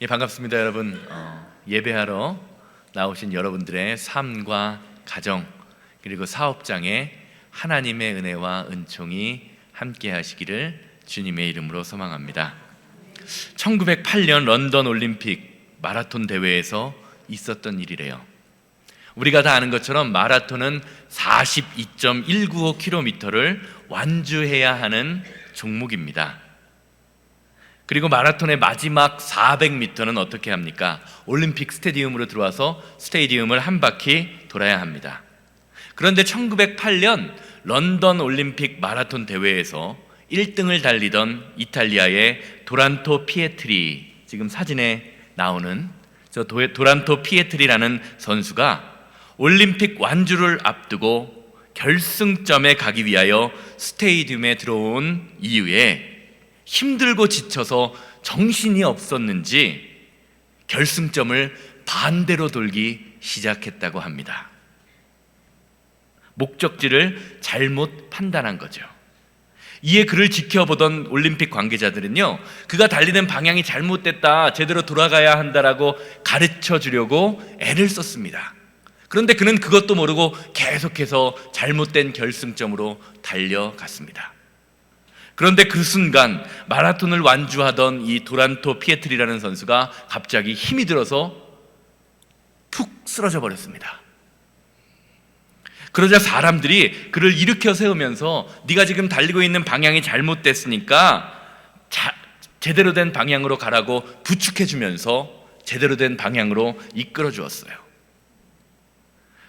예, 반갑습니다, 여러분. 예배하러 나오신 여러분들의 삶과 가정 그리고 사업장에 하나님의 은혜와 은총이 함께 하시기를 주님의 이름으로 소망합니다. 1908년 런던 올림픽 마라톤 대회에서 있었던 일이래요. 우리가 다 아는 것처럼 마라톤은 42.195km를 완주해야 하는 종목입니다. 그리고 마라톤의 마지막 400m는 어떻게 합니까? 올림픽 스테디움으로 들어와서 스테디움을 한 바퀴 돌아야 합니다. 그런데 1908년 런던 올림픽 마라톤 대회에서 1등을 달리던 이탈리아의 도란토 피에트리, 지금 사진에 나오는 저 도란토 피에트리라는 선수가 올림픽 완주를 앞두고 결승점에 가기 위하여 스테디움에 들어온 이후에 힘들고 지쳐서 정신이 없었는지 결승점을 반대로 돌기 시작했다고 합니다. 목적지를 잘못 판단한 거죠. 이에 그를 지켜보던 올림픽 관계자들은요, 그가 달리는 방향이 잘못됐다, 제대로 돌아가야 한다라고 가르쳐 주려고 애를 썼습니다. 그런데 그는 그것도 모르고 계속해서 잘못된 결승점으로 달려갔습니다. 그런데 그 순간 마라톤을 완주하던 이 도란토 피에트리라는 선수가 갑자기 힘이 들어서 푹 쓰러져 버렸습니다. 그러자 사람들이 그를 일으켜 세우면서 네가 지금 달리고 있는 방향이 잘못됐으니까 제대로 된 방향으로 가라고 부축해 주면서 제대로 된 방향으로 이끌어 주었어요.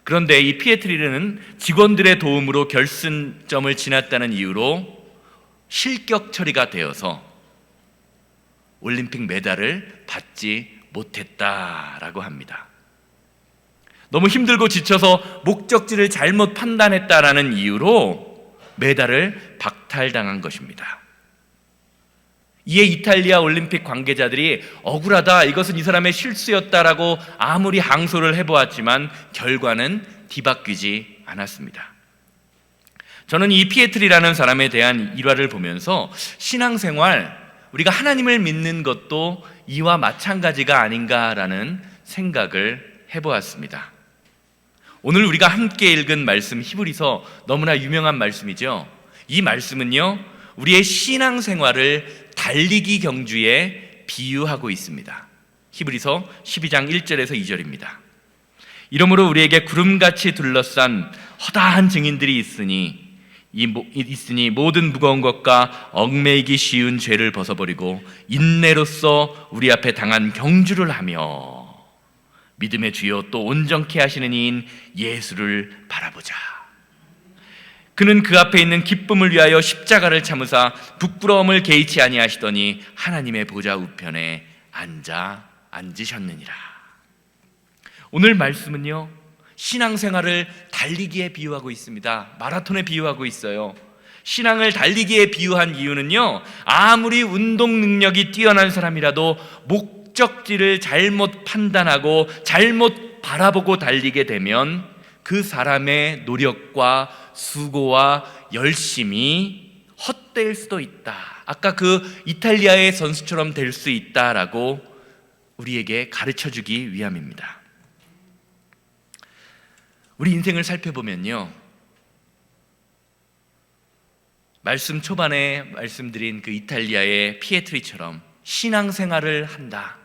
그런데 이 피에트리는 직원들의 도움으로 결승점을 지났다는 이유로 실격 처리가 되어서 올림픽 메달을 받지 못했다라고 합니다. 너무 힘들고 지쳐서 목적지를 잘못 판단했다라는 이유로 메달을 박탈당한 것입니다. 이에 이탈리아 올림픽 관계자들이 억울하다, 이것은 이 사람의 실수였다라고 아무리 항소를 해보았지만 결과는 뒤바뀌지 않았습니다. 저는 이 피에트리라는 사람에 대한 일화를 보면서 신앙생활, 우리가 하나님을 믿는 것도 이와 마찬가지가 아닌가라는 생각을 해보았습니다. 오늘 우리가 함께 읽은 말씀 히브리서, 너무나 유명한 말씀이죠. 이 말씀은요, 우리의 신앙생활을 달리기 경주에 비유하고 있습니다. 히브리서 12장 1절에서 2절입니다. 이러므로 우리에게 구름같이 둘러싼 허다한 증인들이 있으니 모든 무거운 것과 얽매이기 쉬운 죄를 벗어버리고 인내로써 우리 앞에 당한 경주를 하며 믿음의 주요 또 온전케 하시는 이인 예수를 바라보자. 그는 그 앞에 있는 기쁨을 위하여 십자가를 참으사 부끄러움을 개의치 아니하시더니 하나님의 보좌 우편에 앉으셨느니라. 오늘 말씀은요, 신앙생활을 달리기에 비유하고 있습니다. 마라톤에 비유하고 있어요. 신앙을 달리기에 비유한 이유는요, 아무리 운동 능력이 뛰어난 사람이라도 목적지를 잘못 판단하고 잘못 바라보고 달리게 되면 그 사람의 노력과 수고와 열심이 헛될 수도 있다. 아까 그 이탈리아의 선수처럼 될 수 있다라고 우리에게 가르쳐주기 위함입니다. 우리 인생을 살펴보면요, 말씀 초반에 말씀드린 그 이탈리아의 피에트리처럼 신앙생활을 한다,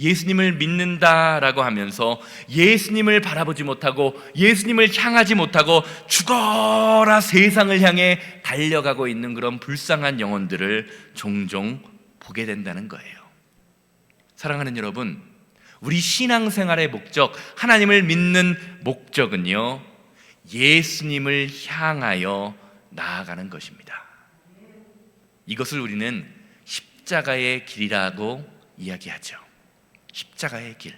예수님을 믿는다라고 하면서 예수님을 바라보지 못하고 예수님을 향하지 못하고 죽어라 세상을 향해 달려가고 있는 그런 불쌍한 영혼들을 종종 보게 된다는 거예요. 사랑하는 여러분, 우리 신앙생활의 목적, 하나님을 믿는 목적은요, 예수님을 향하여 나아가는 것입니다. 이것을 우리는 십자가의 길이라고 이야기하죠. 십자가의 길.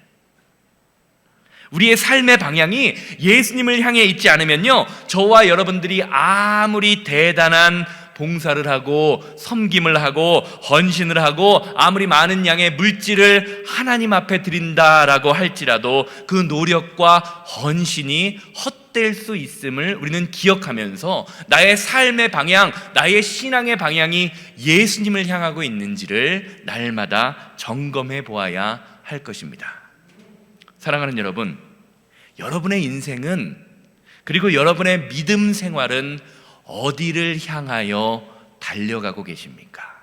우리의 삶의 방향이 예수님을 향해 있지 않으면요, 저와 여러분들이 아무리 대단한 봉사를 하고 섬김을 하고 헌신을 하고 아무리 많은 양의 물질을 하나님 앞에 드린다라고 할지라도 그 노력과 헌신이 헛되어질 헛될 수 있음을 우리는 기억하면서 나의 삶의 방향, 나의 신앙의 방향이 예수님을 향하고 있는지를 날마다 점검해 보아야 할 것입니다. 사랑하는 여러분, 여러분의 인생은, 그리고 여러분의 믿음 생활은 어디를 향하여 달려가고 계십니까?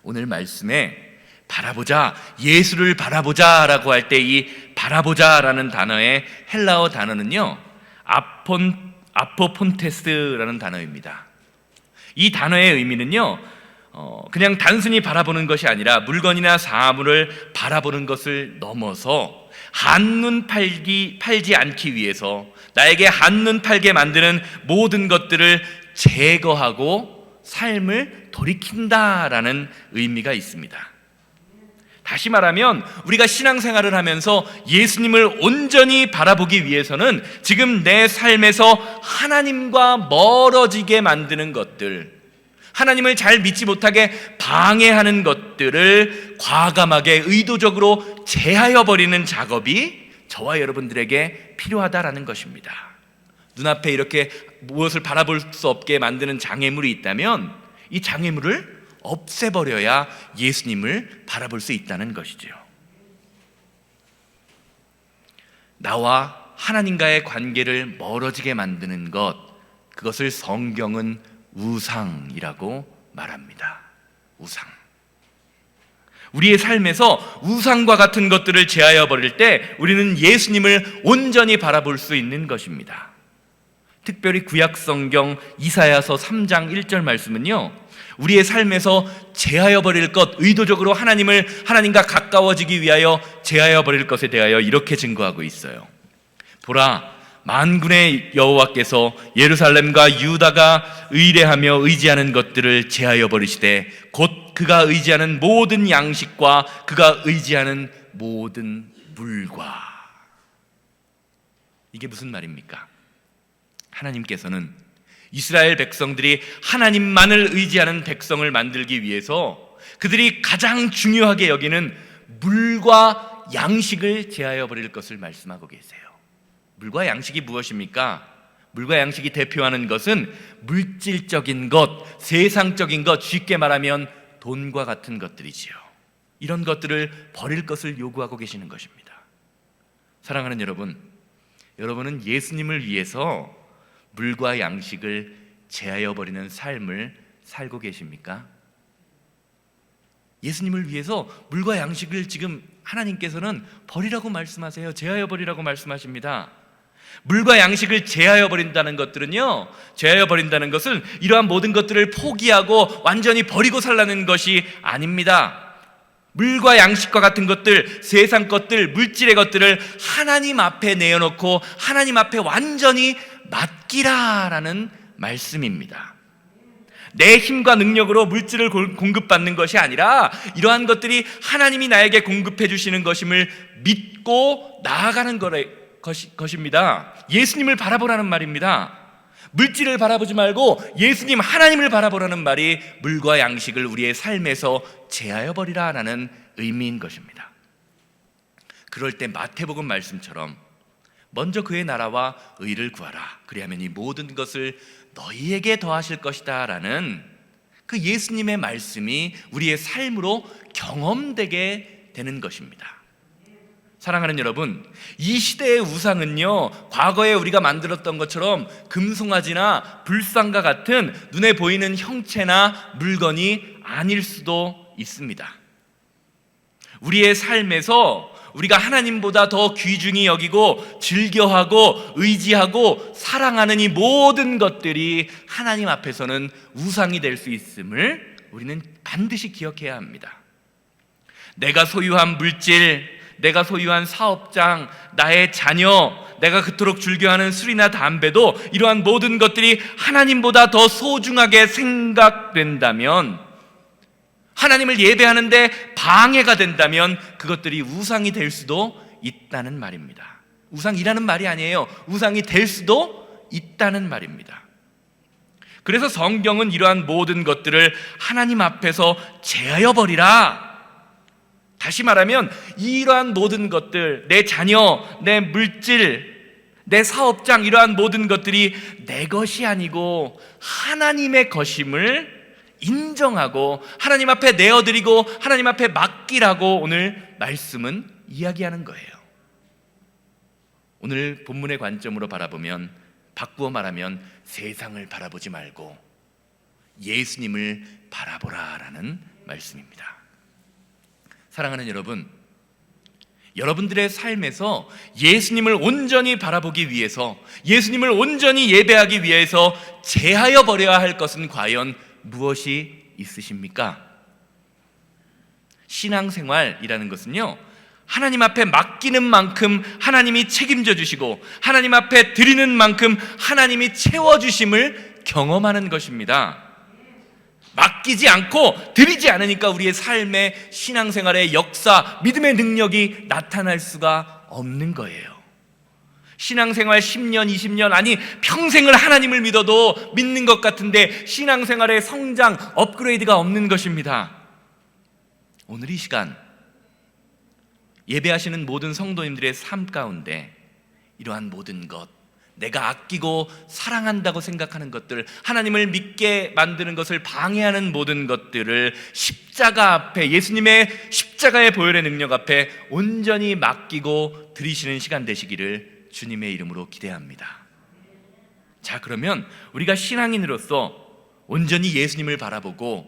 오늘 말씀에 바라보자, 예수를 바라보자 라고 할 때 이 바라보자 라는 단어의 헬라어 단어는요, 아포폰테스라는 단어입니다. 이 단어의 의미는요, 그냥 단순히 바라보는 것이 아니라 물건이나 사물을 바라보는 것을 넘어서 한눈 팔지 않기 위해서 나에게 한눈 팔게 만드는 모든 것들을 제거하고 삶을 돌이킨다라는 의미가 있습니다. 다시 말하면 우리가 신앙생활을 하면서 예수님을 온전히 바라보기 위해서는 지금 내 삶에서 하나님과 멀어지게 만드는 것들, 하나님을 잘 믿지 못하게 방해하는 것들을 과감하게 의도적으로 제하여 버리는 작업이 저와 여러분들에게 필요하다라는 것입니다. 눈앞에 이렇게 무엇을 바라볼 수 없게 만드는 장애물이 있다면 이 장애물을 없애버려야 예수님을 바라볼 수 있다는 것이죠. 나와 하나님과의 관계를 멀어지게 만드는 것, 그것을 성경은 우상이라고 말합니다. 우상. 우리의 삶에서 우상과 같은 것들을 제하여 버릴 때 우리는 예수님을 온전히 바라볼 수 있는 것입니다. 특별히 구약 성경 이사야서 3장 1절 말씀은요, 우리의 삶에서 제하여 버릴 것, 의도적으로 하나님과 가까워지기 위하여 제하여 버릴 것에 대하여 이렇게 증거하고 있어요. 보라, 만군의 여호와께서 예루살렘과 유다가 의뢰하며 의지하는 것들을 제하여 버리시되 곧 그가 의지하는 모든 양식과 그가 의지하는 모든 물과. 이게 무슨 말입니까? 하나님께서는 이스라엘 백성들이 하나님만을 의지하는 백성을 만들기 위해서 그들이 가장 중요하게 여기는 물과 양식을 제하여 버릴 것을 말씀하고 계세요. 물과 양식이 무엇입니까? 물과 양식이 대표하는 것은 물질적인 것, 세상적인 것, 쉽게 말하면 돈과 같은 것들이지요. 이런 것들을 버릴 것을 요구하고 계시는 것입니다. 사랑하는 여러분, 여러분은 예수님을 위해서 물과 양식을 제하여 버리는 삶을 살고 계십니까? 예수님을 위해서 물과 양식을 지금 하나님께서는 버리라고 말씀하세요. 제하여 버리라고 말씀하십니다. 물과 양식을 제하여 버린다는 것들은요, 제하여 버린다는 것은 이러한 모든 것들을 포기하고 완전히 버리고 살라는 것이 아닙니다. 물과 양식과 같은 것들, 세상 것들, 물질의 것들을 하나님 앞에 내어놓고 하나님 앞에 완전히 맡기라라는 말씀입니다. 내 힘과 능력으로 물질을 공급받는 것이 아니라 이러한 것들이 하나님이 나에게 공급해 주시는 것임을 믿고 나아가는 것입니다. 예수님을 바라보라는 말입니다. 물질을 바라보지 말고 예수님 하나님을 바라보라는 말이 물과 양식을 우리의 삶에서 제하여 버리라라는 의미인 것입니다. 그럴 때 마태복음 말씀처럼 먼저 그의 나라와 의를 구하라, 그리하면 이 모든 것을 너희에게 더하실 것이다 라는 그 예수님의 말씀이 우리의 삶으로 경험되게 되는 것입니다. 사랑하는 여러분, 이 시대의 우상은요, 과거에 우리가 만들었던 것처럼 금송아지나 불상과 같은 눈에 보이는 형체나 물건이 아닐 수도 있습니다. 우리의 삶에서 우리가 하나님보다 더 귀중히 여기고 즐겨하고 의지하고 사랑하는 이 모든 것들이 하나님 앞에서는 우상이 될 수 있음을 우리는 반드시 기억해야 합니다. 내가 소유한 물질, 내가 소유한 사업장, 나의 자녀, 내가 그토록 즐겨하는 술이나 담배도 이러한 모든 것들이 하나님보다 더 소중하게 생각된다면, 하나님을 예배하는데 방해가 된다면 그것들이 우상이 될 수도 있다는 말입니다. 우상이라는 말이 아니에요. 우상이 될 수도 있다는 말입니다. 그래서 성경은 이러한 모든 것들을 하나님 앞에서 제하여 버리라. 다시 말하면 이러한 모든 것들, 내 자녀, 내 물질, 내 사업장, 이러한 모든 것들이 내 것이 아니고 하나님의 것임을 인정하고 하나님 앞에 내어드리고 하나님 앞에 맡기라고 오늘 말씀은 이야기하는 거예요. 오늘 본문의 관점으로 바라보면, 바꾸어 말하면 세상을 바라보지 말고 예수님을 바라보라라는 말씀입니다. 사랑하는 여러분, 여러분들의 삶에서 예수님을 온전히 바라보기 위해서, 예수님을 온전히 예배하기 위해서 제하여 버려야 할 것은 과연 무엇이 있으십니까? 신앙생활이라는 것은요, 하나님 앞에 맡기는 만큼 하나님이 책임져 주시고 하나님 앞에 드리는 만큼 하나님이 채워주심을 경험하는 것입니다. 맡기지 않고 드리지 않으니까 우리의 삶의 신앙생활의 역사, 믿음의 능력이 나타날 수가 없는 거예요. 신앙생활 10년, 20년, 아니 평생을 하나님을 믿어도 믿는 것 같은데 신앙생활의 성장, 업그레이드가 없는 것입니다. 오늘 이 시간 예배하시는 모든 성도님들의 삶 가운데 이러한 모든 것, 내가 아끼고 사랑한다고 생각하는 것들, 하나님을 믿게 만드는 것을 방해하는 모든 것들을 십자가 앞에, 예수님의 십자가의 보혈의 능력 앞에 온전히 맡기고 드리시는 시간 되시기를 주님의 이름으로 기대합니다. 자, 그러면 우리가 신앙인으로서 온전히 예수님을 바라보고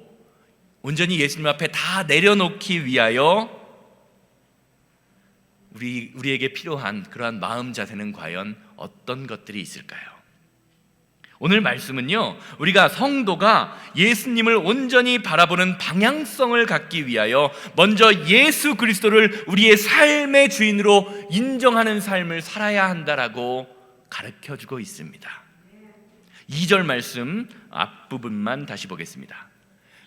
온전히 예수님 앞에 다 내려놓기 위하여 우리에게 필요한 그러한 마음 자세는 과연 어떤 것들이 있을까요? 오늘 말씀은요, 우리가 성도가 예수님을 온전히 바라보는 방향성을 갖기 위하여 먼저 예수 그리스도를 우리의 삶의 주인으로 인정하는 삶을 살아야 한다라고 가르쳐주고 있습니다. 2절 말씀 앞부분만 다시 보겠습니다.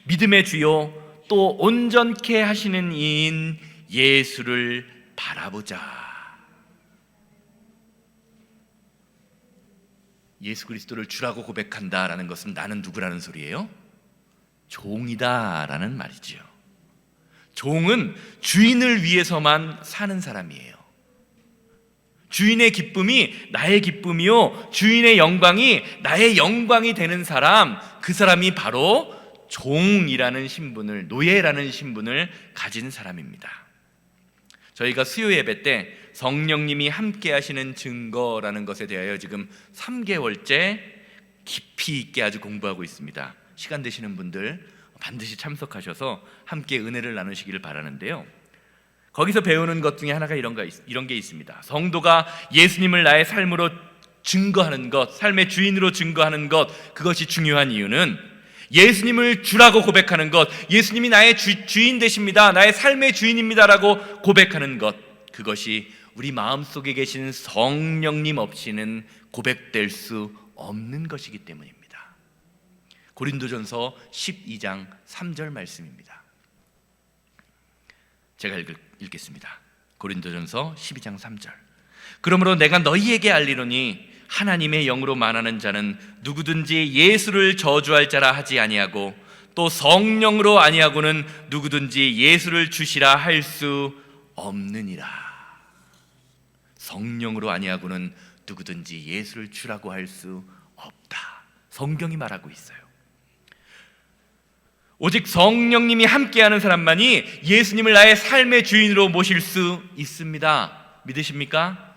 믿음의 주요 또 온전케 하시는 이인 예수를 바라보자. 예수 그리스도를 주라고 고백한다라는 것은 나는 누구라는 소리예요? 종이다라는 말이죠. 종은 주인을 위해서만 사는 사람이에요. 주인의 기쁨이 나의 기쁨이요, 주인의 영광이 나의 영광이 되는 사람, 그 사람이 바로 종이라는 신분을, 노예라는 신분을 가진 사람입니다. 저희가 수요 예배 때 성령님이 함께 하시는 증거라는 것에 대하여 지금 3개월째 깊이 있게 아주 공부하고 있습니다. 시간 되시는 분들 반드시 참석하셔서 함께 은혜를 나누시기를 바라는데요, 거기서 배우는 것 중에 하나가 이런 게 있습니다. 성도가 예수님을 나의 삶으로 증거하는 것, 삶의 주인으로 증거하는 것, 그것이 중요한 이유는 예수님을 주라고 고백하는 것, 예수님이 나의 주인 되십니다, 나의 삶의 주인입니다라고 고백하는 것, 그것이 우리 마음속에 계신 성령님 없이는 고백될 수 없는 것이기 때문입니다. 고린도전서 12장 3절 말씀입니다. 제가 읽겠습니다. 고린도전서 12장 3절. 그러므로 내가 너희에게 알리노니 하나님의 영으로 만하는 자는 누구든지 예수를 저주할 자라 하지 아니하고 또 성령으로 아니하고는 누구든지 예수를 주시라 할 수 없느니라. 성령으로 아니하고는 누구든지 예수를 주라고 할 수 없다. 성경이 말하고 있어요. 오직 성령님이 함께하는 사람만이 예수님을 나의 삶의 주인으로 모실 수 있습니다. 믿으십니까?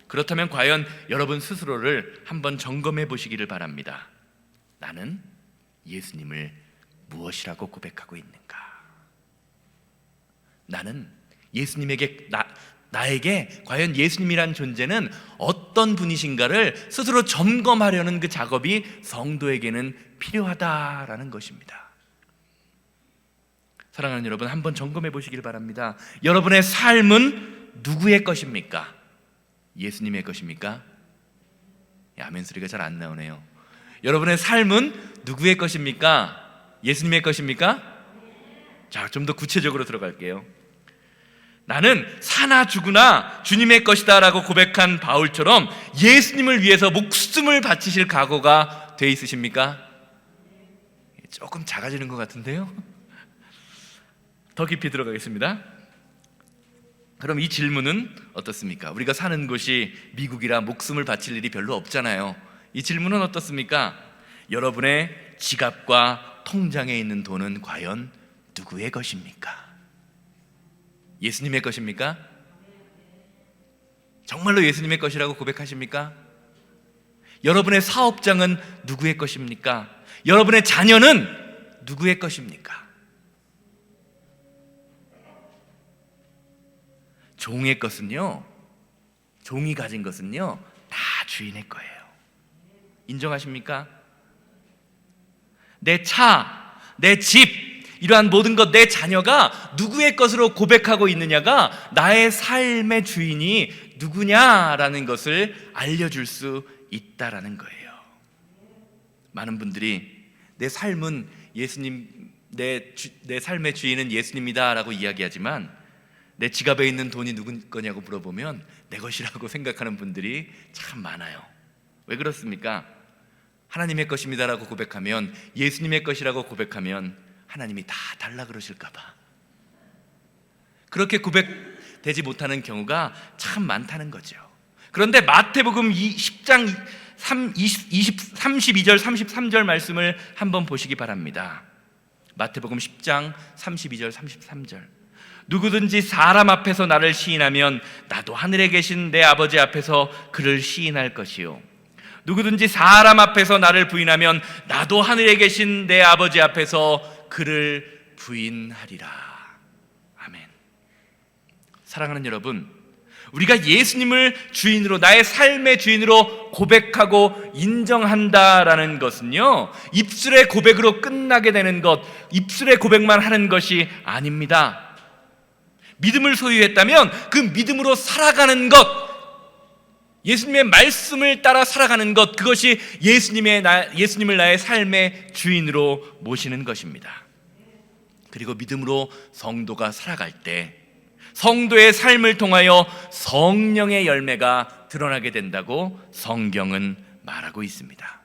그렇다면 과연 여러분 스스로를 한번 점검해 보시기를 바랍니다. 나는 예수님을 무엇이라고 고백하고 있는가? 나는 예수님에게 나에게 과연 예수님이란 존재는 어떤 분이신가를 스스로 점검하려는 그 작업이 성도에게는 필요하다라는 것입니다. 사랑하는 여러분, 한번 점검해 보시길 바랍니다. 여러분의 삶은 누구의 것입니까? 예수님의 것입니까? 아멘 소리가 잘 안 나오네요. 여러분의 삶은 누구의 것입니까? 예수님의 것입니까? 자, 좀 더 구체적으로 들어갈게요. 나는 사나 죽으나 주님의 것이다 라고 고백한 바울처럼 예수님을 위해서 목숨을 바치실 각오가 돼 있으십니까? 조금 작아지는 것 같은데요? 더 깊이 들어가겠습니다. 그럼 이 질문은 어떻습니까? 우리가 사는 곳이 미국이라 목숨을 바칠 일이 별로 없잖아요. 이 질문은 어떻습니까? 여러분의 지갑과 통장에 있는 돈은 과연 누구의 것입니까? 예수님의 것입니까? 정말로 예수님의 것이라고 고백하십니까? 여러분의 사업장은 누구의 것입니까? 여러분의 자녀는 누구의 것입니까? 종의 것은요, 종이 가진 것은요, 다 주인의 거예요. 인정하십니까? 내 차, 내 집, 이러한 모든 것, 내 자녀가 누구의 것으로 고백하고 있느냐가 나의 삶의 주인이 누구냐라는 것을 알려줄 수 있다라는 거예요. 많은 분들이 내 삶은 예수님, 내 삶의 주인은 예수님이다 라고 이야기하지만 내 지갑에 있는 돈이 누구 거냐고 물어보면 내 것이라고 생각하는 분들이 참 많아요. 왜 그렇습니까? 하나님의 것입니다라고 고백하면, 예수님의 것이라고 고백하면 하나님이 다 달라 그러실까 봐 그렇게 고백되지 못하는 경우가 참 많다는 거죠. 그런데 마태복음 10장 32절 33절 말씀을 한번 보시기 바랍니다. 마태복음 10장 32절 33절. 누구든지 사람 앞에서 나를 시인하면 나도 하늘에 계신 내 아버지 앞에서 그를 시인할 것이요, 누구든지 사람 앞에서 나를 부인하면 나도 하늘에 계신 내 아버지 앞에서 그를 부인하리라. 아멘. 사랑하는 여러분, 우리가 예수님을 주인으로, 나의 삶의 주인으로 고백하고 인정한다라는 것은요, 입술의 고백으로 끝나게 되는 것, 입술의 고백만 하는 것이 아닙니다. 믿음을 소유했다면 그 믿음으로 살아가는 것, 예수님의 말씀을 따라 살아가는 것, 그것이 예수님을 나의 삶의 주인으로 모시는 것입니다. 그리고 믿음으로 성도가 살아갈 때 성도의 삶을 통하여 성령의 열매가 드러나게 된다고 성경은 말하고 있습니다.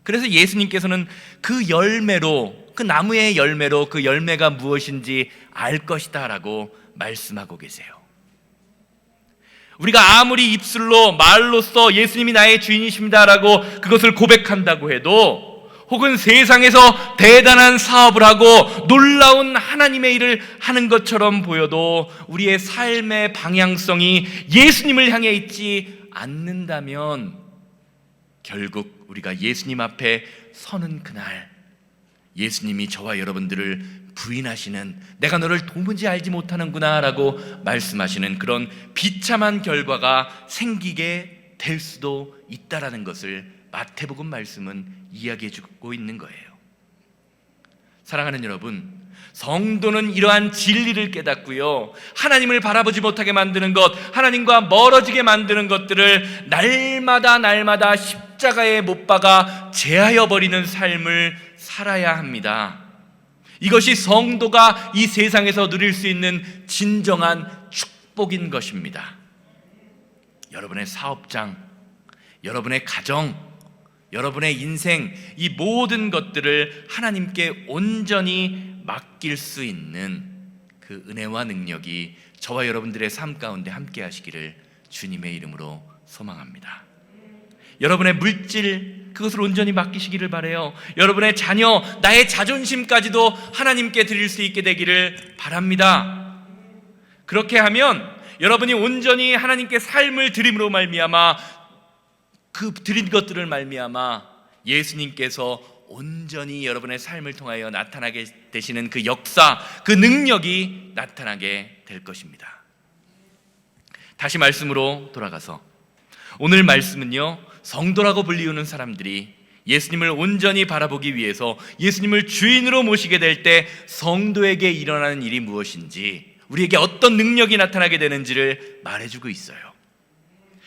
그래서 예수님께서는 그 열매로, 그 나무의 열매로 그 열매가 무엇인지 알 것이다 라고 말씀하고 계세요. 우리가 아무리 입술로, 말로써 예수님이 나의 주인이십니다 라고 그것을 고백한다고 해도, 혹은 세상에서 대단한 사업을 하고 놀라운 하나님의 일을 하는 것처럼 보여도 우리의 삶의 방향성이 예수님을 향해 있지 않는다면 결국 우리가 예수님 앞에 서는 그날 예수님이 저와 여러분들을 부인하시는, 내가 너를 도무지 알지 못하는구나 라고 말씀하시는 그런 비참한 결과가 생기게 될 수도 있다라는 것을 마태복음 말씀은 이야기해주고 있는 거예요. 사랑하는 여러분, 성도는 이러한 진리를 깨닫고요, 하나님을 바라보지 못하게 만드는 것, 하나님과 멀어지게 만드는 것들을 날마다 십자가에 못 박아 제하여 버리는 삶을 살아야 합니다. 이것이 성도가 이 세상에서 누릴 수 있는 진정한 축복인 것입니다. 여러분의 사업장, 여러분의 가정, 여러분의 인생, 이 모든 것들을 하나님께 온전히 맡길 수 있는 그 은혜와 능력이 저와 여러분들의 삶 가운데 함께 하시기를 주님의 이름으로 소망합니다. 여러분의 물질, 그것을 온전히 맡기시기를 바라요. 여러분의 자녀, 나의 자존심까지도 하나님께 드릴 수 있게 되기를 바랍니다. 그렇게 하면 여러분이 온전히 하나님께 삶을 드림으로 말미암아, 그 드린 것들을 말미암아 예수님께서 온전히 여러분의 삶을 통하여 나타나게 되시는 그 역사, 그 능력이 나타나게 될 것입니다. 다시 말씀으로 돌아가서 오늘 말씀은요, 성도라고 불리우는 사람들이 예수님을 온전히 바라보기 위해서 예수님을 주인으로 모시게 될 때 성도에게 일어나는 일이 무엇인지, 우리에게 어떤 능력이 나타나게 되는지를 말해주고 있어요.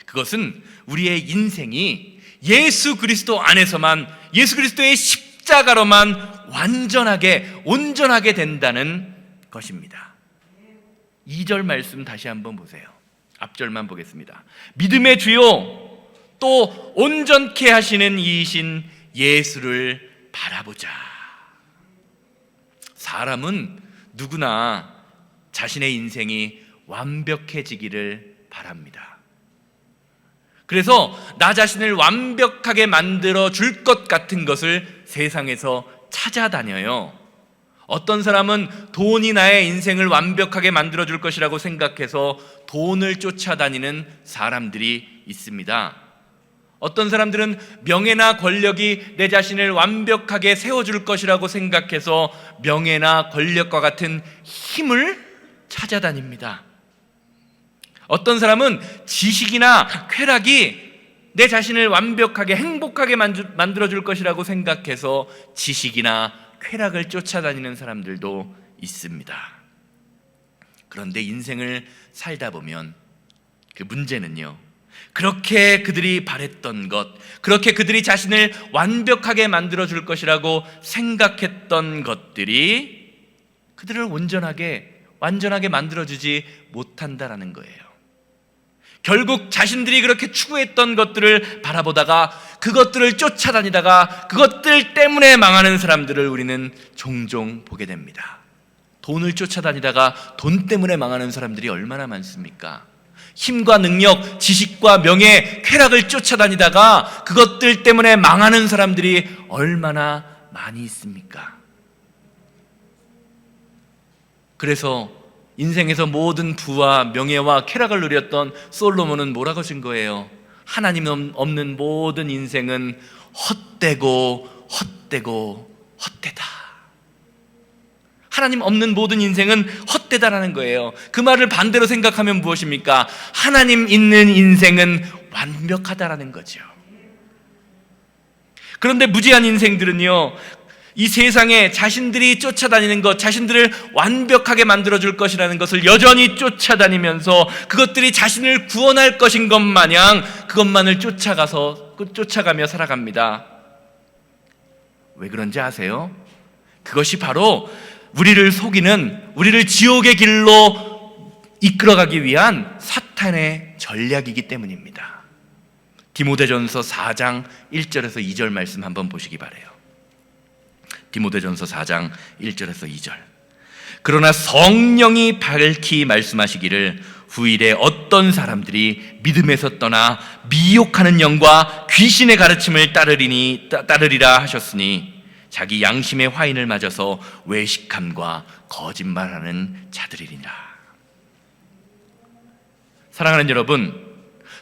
그것은 우리의 인생이 예수 그리스도 안에서만, 예수 그리스도의 십자가로만 완전하게, 온전하게 된다는 것입니다. 2절 말씀 다시 한번 보세요. 앞절만 보겠습니다. 믿음의 주요 또 온전케 하시는 이이신 예수를 바라보자. 사람은 누구나 자신의 인생이 완벽해지기를 바랍니다. 그래서 나 자신을 완벽하게 만들어 줄 것 같은 것을 세상에서 찾아다녀요. 어떤 사람은 돈이 나의 인생을 완벽하게 만들어 줄 것이라고 생각해서 돈을 쫓아다니는 사람들이 있습니다. 어떤 사람들은 명예나 권력이 내 자신을 완벽하게 세워줄 것이라고 생각해서 명예나 권력과 같은 힘을 찾아다닙니다. 어떤 사람은 지식이나 쾌락이 내 자신을 완벽하게 행복하게 만들어줄 것이라고 생각해서 지식이나 쾌락을 쫓아다니는 사람들도 있습니다. 그런데 인생을 살다 보면 그 문제는요, 그렇게 그들이 바랬던 것, 그렇게 그들이 자신을 완벽하게 만들어줄 것이라고 생각했던 것들이 그들을 완전하게 만들어주지 못한다라는 거예요. 결국 자신들이 그렇게 추구했던 것들을 바라보다가 그것들을 쫓아다니다가 그것들 때문에 망하는 사람들을 우리는 종종 보게 됩니다. 돈을 쫓아다니다가 돈 때문에 망하는 사람들이 얼마나 많습니까? 힘과 능력, 지식과 명예, 쾌락을 쫓아다니다가 그것들 때문에 망하는 사람들이 얼마나 많이 있습니까? 그래서 인생에서 모든 부와 명예와 쾌락을 누렸던 솔로몬은 뭐라고 쓴 거예요? 하나님 없는 모든 인생은 헛되고 헛되다. 하나님 없는 모든 인생은 헛되다라는 거예요. 그 말을 반대로 생각하면 무엇입니까? 하나님 있는 인생은 완벽하다라는 거죠. 그런데 무지한 인생들은요, 이 세상에 자신들이 쫓아다니는 것, 자신들을 완벽하게 만들어줄 것이라는 것을 여전히 쫓아다니면서 그것들이 자신을 구원할 것인 것 마냥 그것만을 쫓아가며 살아갑니다. 왜 그런지 아세요? 그것이 바로 우리를 속이는, 우리를 지옥의 길로 이끌어가기 위한 사탄의 전략이기 때문입니다. 디모데전서 4장 1절에서 2절 말씀 한번 보시기 바라요. 디모데전서 4장 1절에서 2절. 그러나 성령이 밝히 말씀하시기를 후일에 어떤 사람들이 믿음에서 떠나 미혹하는 영과 귀신의 가르침을 따르리라 하셨으니 자기 양심의 화인을 맞아서 외식함과 거짓말하는 자들이니라. 사랑하는 여러분,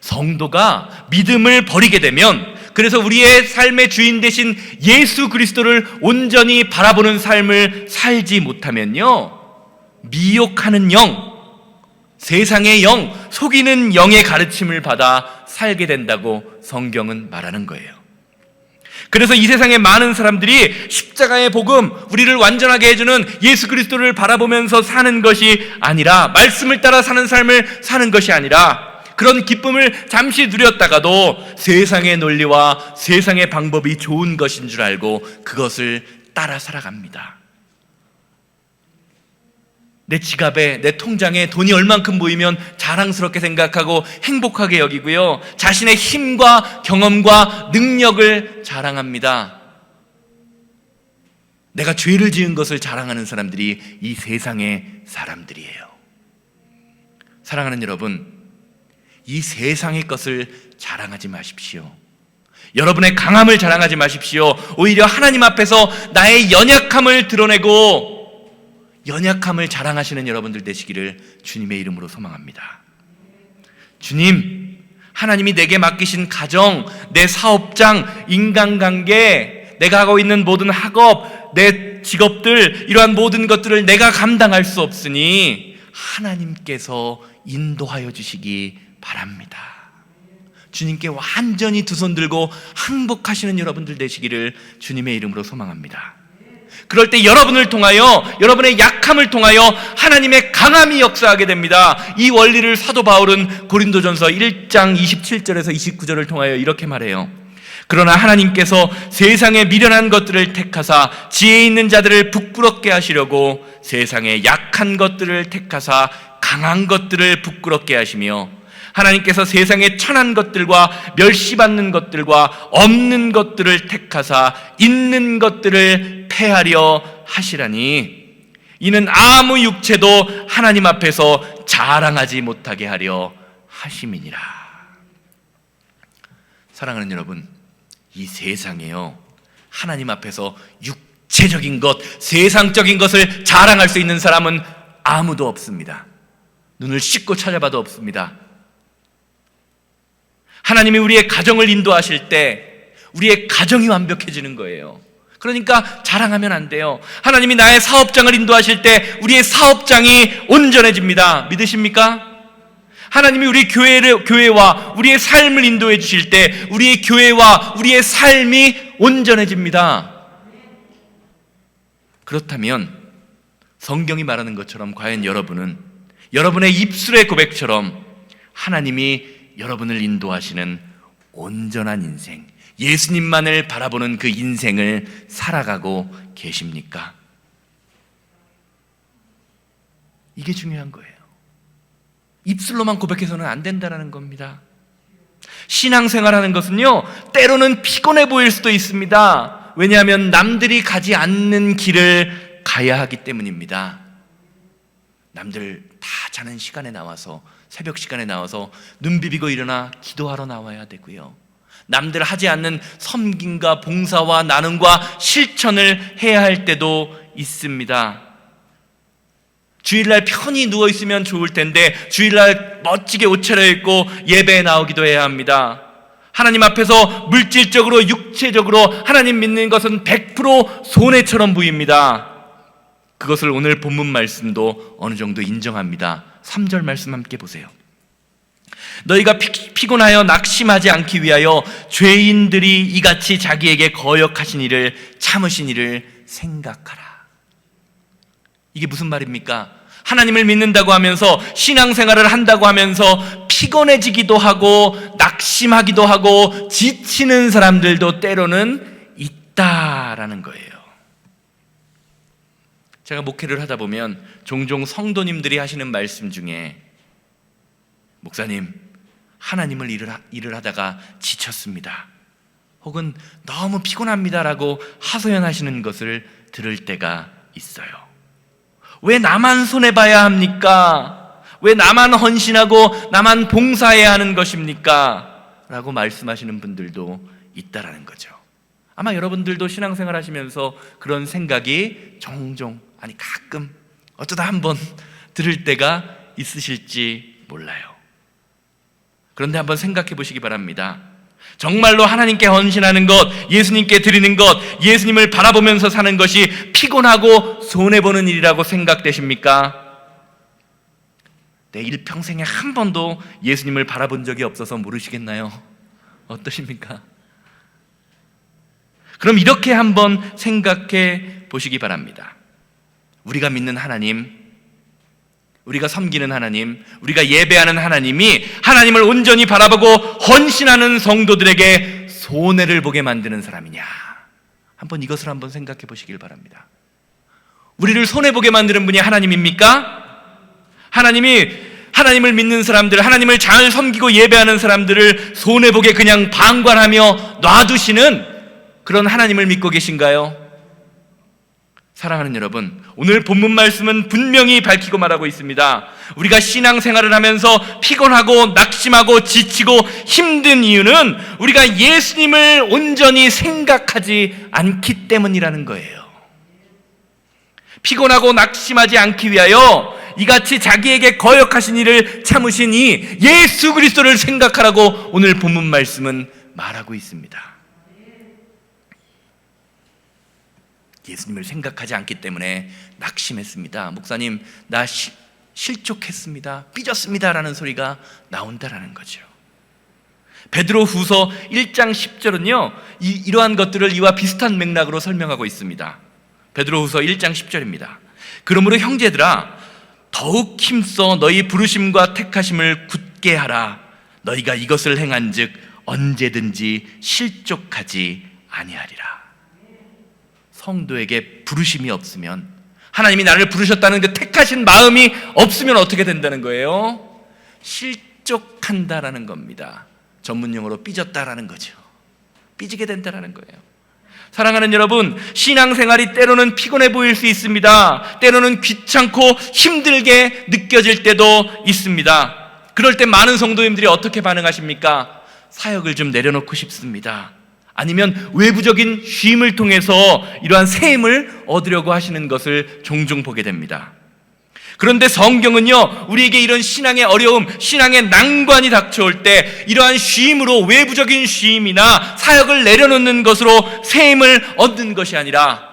성도가 믿음을 버리게 되면, 그래서 우리의 삶의 주인 되신 예수 그리스도를 온전히 바라보는 삶을 살지 못하면요, 미혹하는 영, 세상의 영, 속이는 영의 가르침을 받아 살게 된다고 성경은 말하는 거예요. 그래서 이 세상의 많은 사람들이 십자가의 복음, 우리를 완전하게 해주는 예수 그리스도를 바라보면서 사는 것이 아니라, 말씀을 따라 사는 삶을 사는 것이 아니라, 그런 기쁨을 잠시 누렸다가도 세상의 논리와 세상의 방법이 좋은 것인 줄 알고 그것을 따라 살아갑니다. 내 지갑에, 내 통장에 돈이 얼만큼 모이면 자랑스럽게 생각하고 행복하게 여기고요, 자신의 힘과 경험과 능력을 자랑합니다. 내가 죄를 지은 것을 자랑하는 사람들이 이 세상의 사람들이에요. 사랑하는 여러분, 이 세상의 것을 자랑하지 마십시오. 여러분의 강함을 자랑하지 마십시오. 오히려 하나님 앞에서 나의 연약함을 드러내고 연약함을 자랑하시는 여러분들 되시기를 주님의 이름으로 소망합니다. 주님, 하나님이 내게 맡기신 가정, 내 사업장, 인간관계, 내가 하고 있는 모든 학업, 내 직업들, 이러한 모든 것들을 내가 감당할 수 없으니 하나님께서 인도하여 주시기 바랍니다. 주님께 완전히 두 손 들고 항복하시는 여러분들 되시기를 주님의 이름으로 소망합니다. 그럴 때 여러분을 통하여, 여러분의 약함을 통하여 하나님의 강함이 역사하게 됩니다. 이 원리를 사도 바울은 고린도전서 1장 27절에서 29절을 통하여 이렇게 말해요. 그러나 하나님께서 세상의 미련한 것들을 택하사 지혜 있는 자들을 부끄럽게 하시려고 세상의 약한 것들을 택하사 강한 것들을 부끄럽게 하시며, 하나님께서 세상의 천한 것들과 멸시받는 것들과 없는 것들을 택하사 있는 것들을 패하려 하시라니, 이는 아무 육체도 하나님 앞에서 자랑하지 못하게 하려 하심이니라. 사랑하는 여러분, 이 세상에요, 하나님 앞에서 육체적인 것, 세상적인 것을 자랑할 수 있는 사람은 아무도 없습니다. 눈을 씻고 찾아봐도 없습니다. 하나님이 우리의 가정을 인도하실 때 우리의 가정이 완벽해지는 거예요. 그러니까 자랑하면 안 돼요. 하나님이 나의 사업장을 인도하실 때 우리의 사업장이 온전해집니다. 믿으십니까? 하나님이 우리 교회와 우리의 삶을 인도해 주실 때 우리의 교회와 우리의 삶이 온전해집니다. 그렇다면 성경이 말하는 것처럼 과연 여러분은 여러분의 입술의 고백처럼 하나님이 여러분을 인도하시는 온전한 인생, 예수님만을 바라보는 그 인생을 살아가고 계십니까? 이게 중요한 거예요. 입술로만 고백해서는 안 된다는 겁니다. 신앙생활하는 것은요, 때로는 피곤해 보일 수도 있습니다. 왜냐하면 남들이 가지 않는 길을 가야 하기 때문입니다. 남들 다 자는 시간에 나와서, 새벽 시간에 나와서 눈 비비고 일어나 기도하러 나와야 되고요, 남들 하지 않는 섬김과 봉사와 나눔과 실천을 해야 할 때도 있습니다. 주일날 편히 누워있으면 좋을 텐데 주일날 멋지게 옷 차려입고 예배에 나오기도 해야 합니다. 하나님 앞에서 물질적으로 육체적으로 하나님 믿는 것은 100% 손해처럼 보입니다. 그것을 오늘 본문 말씀도 어느 정도 인정합니다. 3절 말씀 함께 보세요. 너희가 피곤하여 낙심하지 않기 위하여 죄인들이 이같이 자기에게 거역하신 일을 참으신 일을 생각하라. 이게 무슨 말입니까? 하나님을 믿는다고 하면서 신앙생활을 한다고 하면서 피곤해지기도 하고 낙심하기도 하고 지치는 사람들도 때로는 있다라는 거예요. 제가 목회를 하다 보면 종종 성도님들이 하시는 말씀 중에, 목사님, 하나님을 일을 하다가 지쳤습니다, 혹은 너무 피곤합니다라고 하소연하시는 것을 들을 때가 있어요. 왜 나만 손해봐야 합니까? 왜 나만 헌신하고 나만 봉사해야 하는 것입니까? 라고 말씀하시는 분들도 있다라는 거죠. 아마 여러분들도 신앙생활 하시면서 그런 생각이 종종, 아니 가끔, 어쩌다 한번 들을 때가 있으실지 몰라요. 그런데 한번 생각해 보시기 바랍니다. 정말로 하나님께 헌신하는 것, 예수님께 드리는 것, 예수님을 바라보면서 사는 것이 피곤하고 손해보는 일이라고 생각되십니까? 내 일평생에 한 번도 예수님을 바라본 적이 없어서 모르시겠나요? 어떠십니까? 그럼 이렇게 한번 생각해 보시기 바랍니다. 우리가 믿는 하나님, 우리가 섬기는 하나님, 우리가 예배하는 하나님이 하나님을 온전히 바라보고 헌신하는 성도들에게 손해를 보게 만드는 사람이냐? 한번 이것을 한번 생각해 보시길 바랍니다. 우리를 손해보게 만드는 분이 하나님입니까? 하나님을 믿는 사람들, 하나님을 잘 섬기고 예배하는 사람들을 손해보게 그냥 방관하며 놔두시는 그런 하나님을 믿고 계신가요? 사랑하는 여러분, 오늘 본문 말씀은 분명히 밝히고 말하고 있습니다. 우리가 신앙생활을 하면서 피곤하고 낙심하고 지치고 힘든 이유는 우리가 예수님을 온전히 생각하지 않기 때문이라는 거예요. 피곤하고 낙심하지 않기 위하여 이같이 자기에게 거역하신 일을 참으신 이 예수 그리스도를 생각하라고 오늘 본문 말씀은 말하고 있습니다. 예수님을 생각하지 않기 때문에 낙심했습니다. 목사님, 나 실족했습니다, 삐졌습니다 라는 소리가 나온다라는 거죠. 베드로 후서 1장 10절은요 이러한 것들을 이와 비슷한 맥락으로 설명하고 있습니다. 베드로 후서 1장 10절입니다. 그러므로 형제들아, 더욱 힘써 너희 부르심과 택하심을 굳게 하라. 너희가 이것을 행한즉 언제든지 실족하지 아니하리라. 성도에게 부르심이 없으면, 하나님이 나를 부르셨다는 그 택하신 마음이 없으면 어떻게 된다는 거예요? 실족한다라는 겁니다. 전문용어로 삐졌다라는 거죠. 삐지게 된다라는 거예요. 사랑하는 여러분, 신앙생활이 때로는 피곤해 보일 수 있습니다. 때로는 귀찮고 힘들게 느껴질 때도 있습니다. 그럴 때 많은 성도님들이 어떻게 반응하십니까? 사역을 좀 내려놓고 싶습니다. 아니면 외부적인 쉼을 통해서 이러한 샘을 얻으려고 하시는 것을 종종 보게 됩니다. 그런데 성경은요, 우리에게 이런 신앙의 어려움, 신앙의 난관이 닥쳐올 때 이러한 쉼으로, 외부적인 쉼이나 사역을 내려놓는 것으로 샘을 얻는 것이 아니라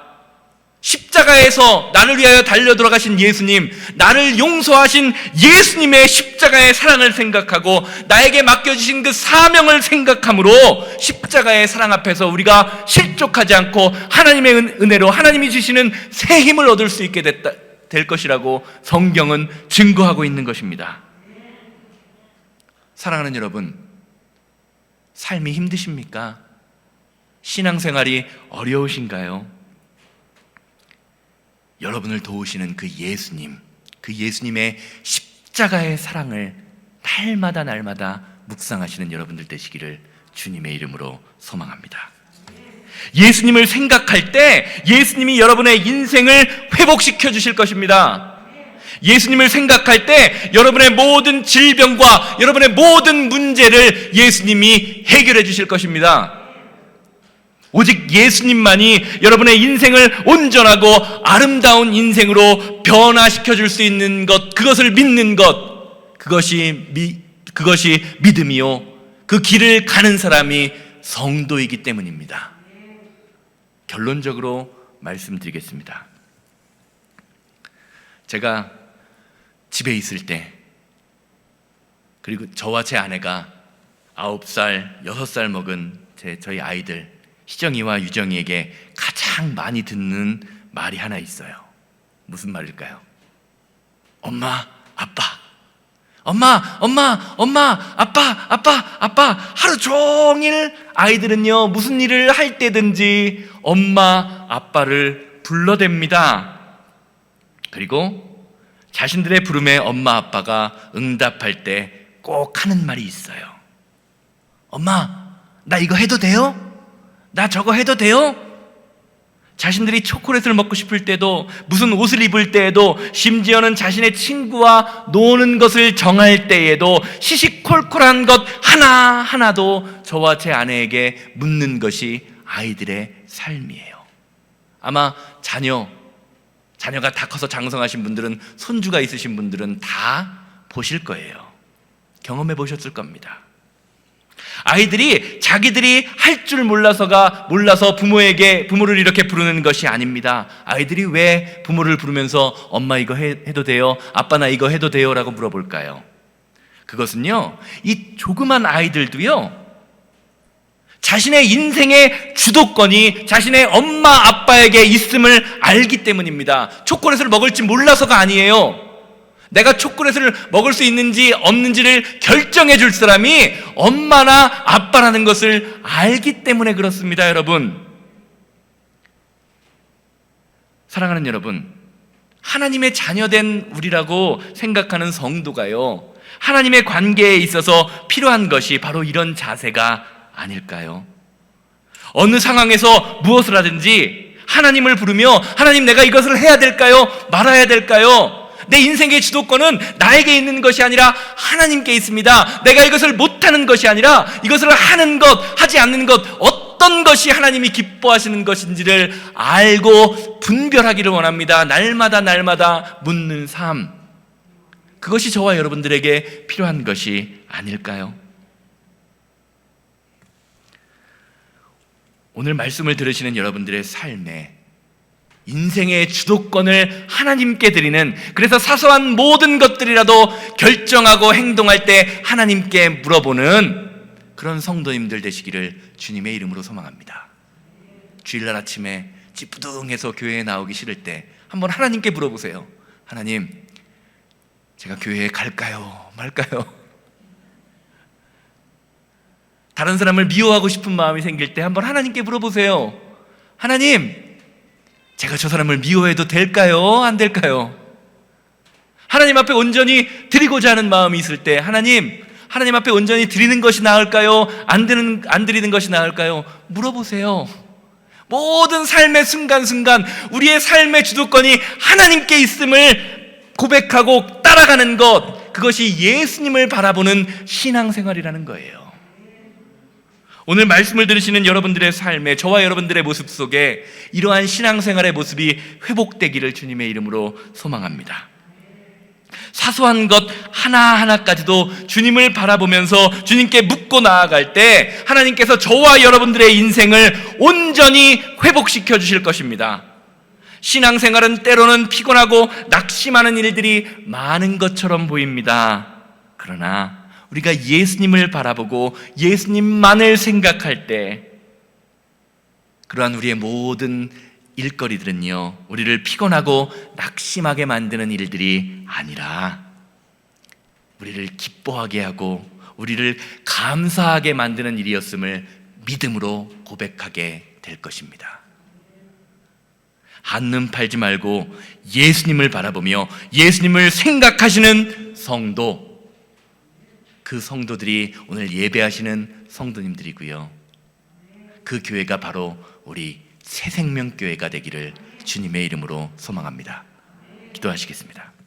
십자가에서 나를 위하여 달려 돌아가신 예수님, 나를 용서하신 예수님의 십자가의 사랑을 생각하고 나에게 맡겨주신 그 사명을 생각함으로 십자가의 사랑 앞에서 우리가 실족하지 않고 하나님의 은혜로 하나님이 주시는 새 힘을 얻을 수 있게 될 것이라고 성경은 증거하고 있는 것입니다. 사랑하는 여러분, 삶이 힘드십니까? 신앙생활이 어려우신가요? 여러분을 도우시는 그 예수님, 그 예수님의 십자가의 사랑을 날마다 묵상하시는 여러분들 되시기를 주님의 이름으로 소망합니다. 예수님을 생각할 때 예수님이 여러분의 인생을 회복시켜 주실 것입니다. 예수님을 생각할 때 여러분의 모든 질병과 여러분의 모든 문제를 예수님이 해결해 주실 것입니다. 오직 예수님만이 여러분의 인생을 온전하고 아름다운 인생으로 변화시켜 줄 수 있는 것, 그것을 믿는 것, 그것이 믿음이요, 그 길을 가는 사람이 성도이기 때문입니다. 결론적으로 말씀드리겠습니다. 제가 집에 있을 때, 그리고 저와 제 아내가 9살, 6살 먹은 저희 아이들 희정이와 유정이에게 가장 많이 듣는 말이 하나 있어요. 무슨 말일까요? 엄마, 아빠. 엄마, 아빠. 하루 종일 아이들은요, 무슨 일을 할 때든지 엄마, 아빠를 불러댑니다. 그리고 자신들의 부름에 엄마, 아빠가 응답할 때 꼭 하는 말이 있어요. 엄마, 나 이거 해도 돼요? 나 저거 해도 돼요? 자신들이 초콜릿을 먹고 싶을 때도, 무슨 옷을 입을 때에도, 심지어는 자신의 친구와 노는 것을 정할 때에도 시시콜콜한 것 하나하나도 저와 제 아내에게 묻는 것이 아이들의 삶이에요. 아마 자녀가 다 커서 장성하신 분들은, 손주가 있으신 분들은 다 보실 거예요. 경험해 보셨을 겁니다. 아이들이 자기들이 할 줄 몰라서 부모를 이렇게 부르는 것이 아닙니다. 아이들이 왜 부모를 부르면서 엄마 이거 해도 돼요? 아빠 나 이거 해도 돼요? 라고 물어볼까요? 그것은요, 이 조그만 아이들도요, 자신의 인생의 주도권이 자신의 엄마 아빠에게 있음을 알기 때문입니다. 초콜릿을 먹을지 몰라서가 아니에요. 내가 초콜릿을 먹을 수 있는지 없는지를 결정해 줄 사람이 엄마나 아빠라는 것을 알기 때문에 그렇습니다. 여러분, 사랑하는 여러분, 하나님의 자녀된 우리라고 생각하는 성도가요, 하나님의 관계에 있어서 필요한 것이 바로 이런 자세가 아닐까요? 어느 상황에서 무엇을 하든지 하나님을 부르며, 하나님 내가 이것을 해야 될까요? 말아야 될까요? 내 인생의 주도권은 나에게 있는 것이 아니라 하나님께 있습니다. 내가 이것을 못하는 것이 아니라 이것을 하는 것, 하지 않는 것, 어떤 것이 하나님이 기뻐하시는 것인지를 알고 분별하기를 원합니다. 날마다 묻는 삶, 그것이 저와 여러분들에게 필요한 것이 아닐까요? 오늘 말씀을 들으시는 여러분들의 삶에 인생의 주도권을 하나님께 드리는, 그래서 사소한 모든 것들이라도 결정하고 행동할 때 하나님께 물어보는 그런 성도님들 되시기를 주님의 이름으로 소망합니다. 주일날 아침에 찌뿌둥해서 교회에 나오기 싫을 때 한번 하나님께 물어보세요. 하나님, 제가 교회에 갈까요? 말까요? 다른 사람을 미워하고 싶은 마음이 생길 때 한번 하나님께 물어보세요. 하나님, 제가 저 사람을 미워해도 될까요? 안 될까요? 하나님 앞에 온전히 드리고자 하는 마음이 있을 때 하나님 앞에 온전히 드리는 것이 나을까요? 안 드리는 것이 나을까요? 물어보세요. 모든 삶의 순간순간 우리의 삶의 주도권이 하나님께 있음을 고백하고 따라가는 것, 그것이 예수님을 바라보는 신앙생활이라는 거예요. 오늘 말씀을 들으시는 여러분들의 삶에, 저와 여러분들의 모습 속에 이러한 신앙생활의 모습이 회복되기를 주님의 이름으로 소망합니다. 사소한 것 하나하나까지도 주님을 바라보면서 주님께 묻고 나아갈 때 하나님께서 저와 여러분들의 인생을 온전히 회복시켜 주실 것입니다. 신앙생활은 때로는 피곤하고 낙심하는 일들이 많은 것처럼 보입니다. 그러나 우리가 예수님을 바라보고 예수님만을 생각할 때 그러한 우리의 모든 일거리들은요, 우리를 피곤하고 낙심하게 만드는 일들이 아니라 우리를 기뻐하게 하고 우리를 감사하게 만드는 일이었음을 믿음으로 고백하게 될 것입니다. 한눈 팔지 말고 예수님을 바라보며 예수님을 생각하시는 성도, 그 성도들이 오늘 예배하시는 성도님들이고요, 그 교회가 바로 우리 새생명교회가 되기를 주님의 이름으로 소망합니다. 기도하시겠습니다.